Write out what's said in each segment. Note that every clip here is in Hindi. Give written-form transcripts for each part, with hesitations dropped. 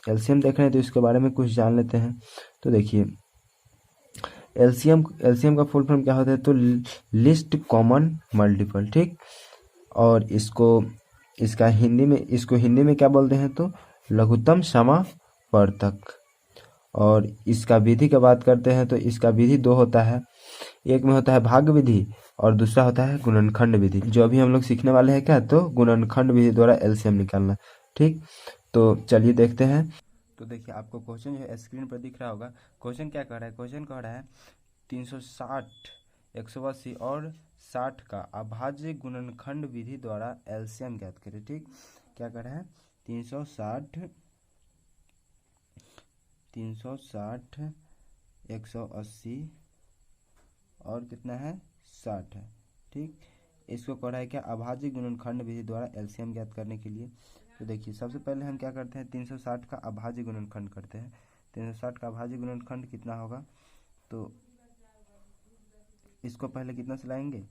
एलसीएम देख रहे हैं तो इसके बारे में कुछ जान लेते हैं। तो देखिए एलसीएम एलसीएम का फुल फॉर्म क्या होता है, तो लिस्ट कॉमन मल्टीपल, ठीक। और इसको हिंदी में क्या बोलते हैं, तो लघुत्तम समावर्तक। और इसका विधि की बात करते हैं तो इसका विधि दो होता है, एक में होता है भाग विधि और दूसरा होता है गुणनखंड विधि। जो अभी हम लोग सीखने वाले हैं क्या, तो गुणनखंड विधि द्वारा एलसीएम निकालना, ठीक। तो चलिए देखते हैं। तो देखिए आपको क्वेश्चन जो है स्क्रीन पर दिख रहा होगा। क्वेश्चन क्या कह रहा है, क्वेश्चन कह रहा है 360, 180 और 60 का अभाज्य गुणनखंड विधि द्वारा एलसीएम ज्ञात करें, ठीक। क्या कह रहा है, 360, 180 और कितना है, 60 है, ठीक। इसको कह रहा है क्या, अभाज्य गुणनखंड विधि द्वारा एलसीएम ज्ञात करने के लिए। तो देखिए सबसे पहले हम क्या करते हैं, 360 का अभाज्य गुणनखंड करते हैं। 360 का अभाज्य गुणनखंड कितना होगा, तो इसको पहले कितना से लाएंगे,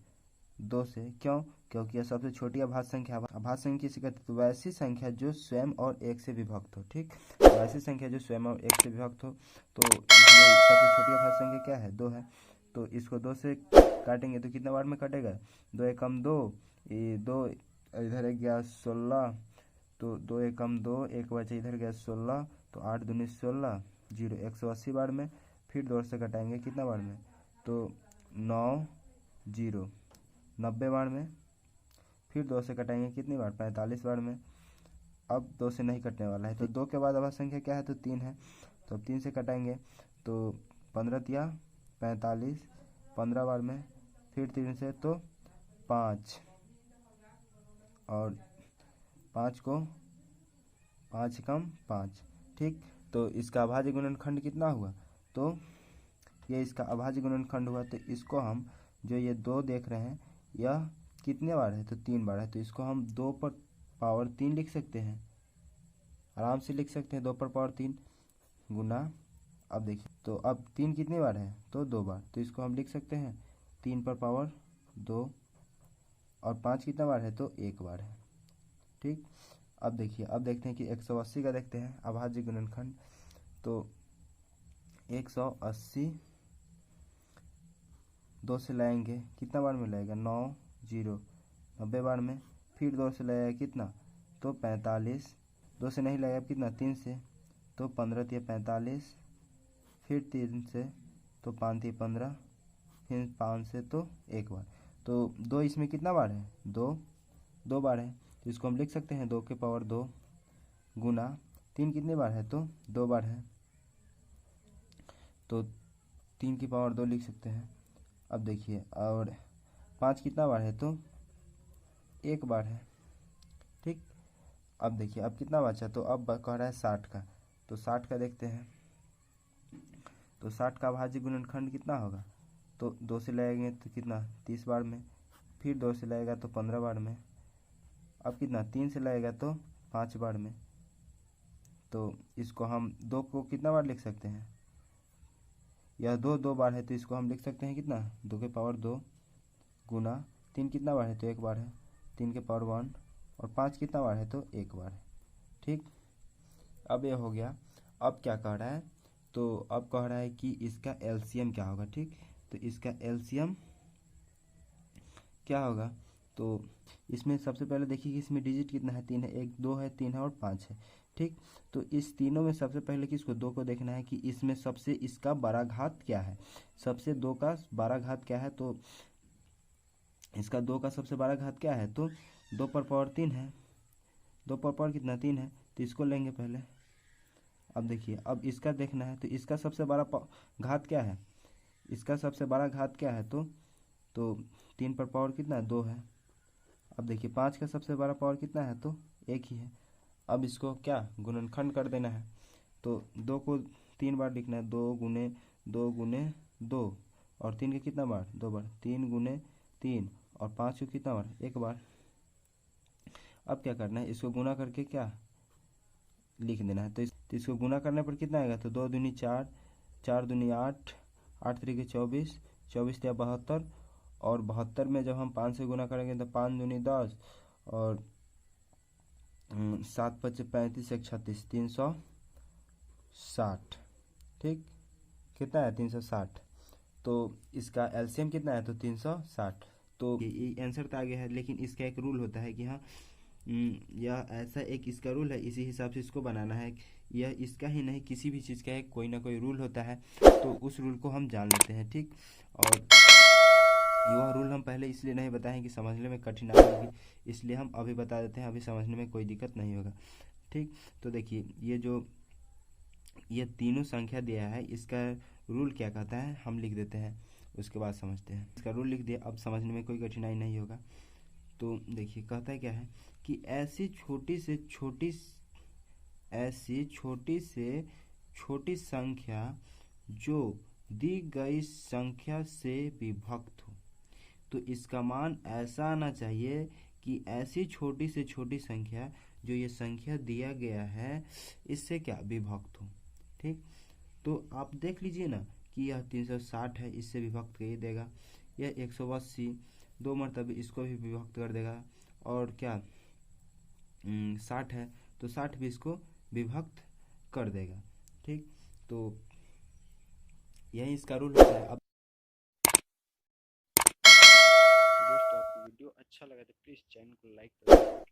2 से। क्यों, क्योंकि यह सबसे छोटी अभाज्य संख्या। अभाज्य संख्या किसे कहते हैं, तो वैसी संख्या जो स्वयं और एक से विभक्त हो, ठीक। वैसी संख्या जो स्वयं और एक से विभक्त हो, तो इसलिए सबसे छोटी अभाज्य संख्या क्या है, 2 है। तो इसको 2 से काटेंगे तो कितना बार में कटेगा, 2 एकम 2, ये 2 इधर गया 16, तो 2 एकम 2, एक बचे इधर गया 16, तो 8 दूनी 16, 0, 180 बार में। फिर 2 से कटाएंगे कितना बार में, तो 9, 0, 90 बार में। फिर 2 से कटाएंगे कितनी बार, 45 बार में। अब 2 से नहीं कटने वाला है, तो 2 के बाद अभाज्य संख्या क्या है, तो 3 है। तो अब 3 से कटाएंगे तो 15 तिया 45, 15 बार में। फिर 3 से तो 5, और 5 को 5 कम 5, ठीक। तो इसका अभाज्य गुणनखंड कितना हुआ, तो ये इसका अभाज्य गुणनखंड हुआ। तो इसको हम जो ये 2 देख रहे हैं यह कितने बार है, तो 3 बार है। तो इसको हम 2 पर पावर 3 लिख सकते हैं, आराम से लिख सकते हैं। 2 पर पावर 3 गुना, अब देखिए तो अब 3 कितनी बार है, तो 2 बार। तो इसको हम लिख सकते हैं 3 पर पावर 2, और 5 कितना बार है, तो 1 बार है, ठीक। अब देखिए, अब देखते हैं कि 180 का देखते हैं अभाज्य गुणनखंड। तो 180 2 से लाएंगे कितना बार में लाएगा, 9, 0, 90 बार में। फिर 2 से लाएगा कितना, तो 45, 2 से नहीं लाएगा कितना, 3 से, तो 15 तिया 45। फिर 3 से तो 5 तिया 15, फिर 5 से तो 1 बार। तो 2 इसमें कितना बार है, 2 बार है। तो इसको हम लिख सकते हैं 2 के पावर 2 गुना 3 कितनी बार है, तो 2 बार है। तो 3 की पावर 2 लिख सकते हैं। अब देखिए, और 5 कितना बार है, तो 1 बार है, ठीक। अब देखिए अब कितना बचा, तो अब कह रहा है 60 का। तो 60 का देखते हैं। तो 60 का अभाज्य गुणनखंड कितना होगा, तो 2 से लाएंगे तो कितना, 30 बार में। फिर 2 से लाएगा तो 15 बार में। अब कितना, 3 से लाएगा तो 5 बार में। तो इसको हम 2 को कितना बार लिख सकते हैं, यह 2 बार है। तो इसको हम लिख सकते हैं कितना, 2 के पावर 2 गुना 3 कितना बार है, तो 1 बार है, 3 के पावर 1। और 5 कितना बार है, तो 1 बार है, ठीक। अब ये हो गया। अब क्या कह रहा है, तो अब कह रहा है कि इसका एलसीएम क्या होगा, ठीक। तो इसका एलसीएम क्या होगा, तो इसमें सबसे पहले देखिए कि इसमें डिजिट कितना है, 3 है, 1 2 है, 3 है और 5 है, ठीक। तो इस तीनों में सबसे पहले किसको, 2 को देखना है कि इसमें सबसे इसका बड़ा घात क्या है, सबसे 2 का बड़ा घात क्या है। तो इसका 2 का सबसे बड़ा घात क्या है, तो 2 पर पावर 3 है। 2 पर पावर कितना, 3 है। तो इसको लेंगे पहले। अब देखिए, अब इसका देखना है, तो इसका सबसे बड़ा घात क्या है, इसका सबसे बड़ा घात क्या है, तो 3 पर पावर कितना है, 2 है। अब देखिए 5 का सबसे बड़ा पावर कितना है, तो 1 ही है। अब इसको क्या गुणनखंड कर देना है। तो 2 को 3 बार लिखना है, 2 गुने 2 गुने 2, और 3 के कितना बार, 2 बार, 3 गुने 3, और 5 को कितना बार, 1 बार। अब क्या करना है, इसको गुना करके क्या लिख देना है। तो इसको गुना करने पर कितना आएगा, तो 2 दूनी 4, 4 दूनी 8, 8 तरीके 24, 24 या 72, और 72 में जब हम 5 से गुना करेंगे तो 5 दूनी 10, और 7 पच्चे 35, 1 36, 300 360। ठीक, कितना है 360, तो इसका एलसीएम कितना है तो 360। तो ये आंसर तो आ गया है, लेकिन इसका एक रूल होता है कि हाँ यह ऐसा एक इसका रूल है, इसी हिसाब से इसको बनाना है। यह इसका ही नहीं, किसी भी चीज़ का एक कोई ना कोई रूल होता है, तो उस रूल को हम जान लेते हैं। ठीक, और वह रूल हम पहले इसलिए नहीं बताएं कि समझने में कठिनाई होगी, इसलिए हम अभी बता देते हैं, अभी समझने में कोई दिक्कत नहीं होगा। ठीक, तो देखिए ये तीनों संख्या दिया है, इसका रूल क्या कहता है हम लिख देते हैं, उसके बाद समझते हैं। इसका रूल लिख दिया, अब समझने में कोई कठिनाई नहीं होगा। तो देखिए कहता है क्या है कि ऐसी छोटी संख्या जो दी गई संख्या से विभक्त हो। तो इसका मान ऐसा आना चाहिए कि ऐसी छोटी से छोटी संख्या जो ये संख्या दिया गया है इससे क्या विभक्त हो। ठीक, तो आप देख लीजिए ना कि यह 360 है, इससे विभक्त कर देगा। यह 180 दो मरतबे इसको भी विभक्त कर देगा, और क्या 60 है तो 60 भी इसको विभक्त कर देगा। ठीक, तो यही इसका रूल होता है। अब दोस्तों आपको वीडियो अच्छा लगा तो प्लीज़ चैनल को लाइक करें।